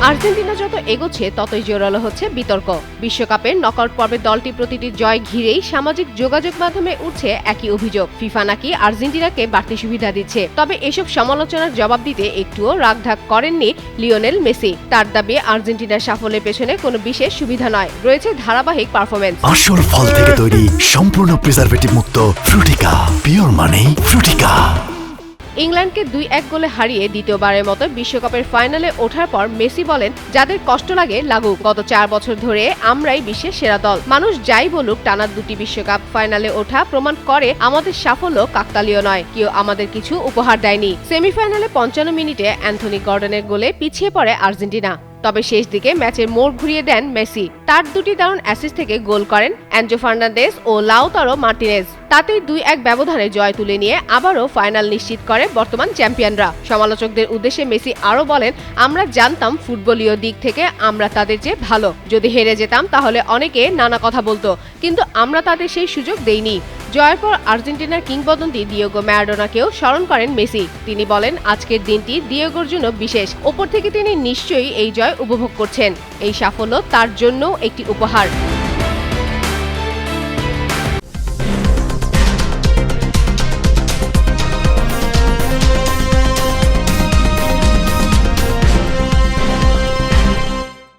Argentina যত এগোচ্ছে ততই জোরালো হচ্ছে বিতর্ক। বিশ্বকাপের নকআউট পর্বে দলটি প্রতিটি জয় ঘিরেই সামাজিক যোগাযোগ মাধ্যমে উঠছে একই অভিযোগ, ফিফা নাকি আর্জেন্টিনাকে বাড়তি সুবিধা দিচ্ছে। তবে এসব সমালোচনার জবাব দিতে একটুও রাগঢাক করেননি লিওনেল মেসি। তার দাবি আর্জেন্টিনার সাফল্যের পেছনে কোনো বিশেষ সুবিধা নয়, রয়েছে ধারাবাহিক পারফরমেন্স। আসল ফল থেকে তৈরি, সম্পূর্ণ প্রিজারভেটিভ মুক্ত ফ্রুটিকা, পিওর মানেই ফ্রুটিকা। ইংল্যান্ডকে 2-1 গোলে হারিয়ে দ্বিতীয়বারের মতো বিশ্বকাপের ফাইনালে ওঠার পর মেসি বলেন, যাদের কষ্ট লাগে লাগুক, গত 4 বছর ধরে আমরাই বিশ্বের সেরা দল। মানুষ যাই বলুক, টানা 2টি বিশ্বকাপ ফাইনালে ওঠা প্রমাণ করে আমাদের সাফল্য কাকতালীয় নয়, কেউ আমাদের কিছু উপহার দেয়নি। সেমিফাইনালে 55 মিনিটে অ্যান্থনি গর্ডনের গোলে পিছিয়ে পড়ে আর্জেন্টিনা। তবে শেষ দিকে ম্যাচের মোড় ঘুরিয়ে দেন মেসি। তার দুটি দারুণ অ্যাসিস্ট থেকে গোল করেন অ্যানজো ফার্নান্দেজ ও লাউতারো মার্টিনেজ। তাতেই 2-1 ব্যবধানে জয় তুলে নিয়ে আবারও ফাইনাল নিশ্চিত করে বর্তমান চ্যাম্পিয়নরা। সমালোচকদের উদ্দেশ্যে মেসি আরও বলেন, আমরা জানতাম ফুটবলীয় দিক থেকে আমরা তাদের চেয়ে ভালো। যদি হেরে যেতাম তাহলে অনেকে নানা কথা বলতো, কিন্তু আমরা তাদের সেই সুযোগ দেইনি। জয়ের পর আর্জেন্টিনার কিংবদন্তি ডিয়েগো ম্যারাডোনাকেও স্মরণ করেন মেসি। তিনি বলেন, আজকের দিনটি ডিয়েগোর জন্য বিশেষ। ওপর থেকে তিনি নিশ্চয়ই এই জয় উপভোগ করছেন। এই সাফল্য তার জন্যও একটি উপহার।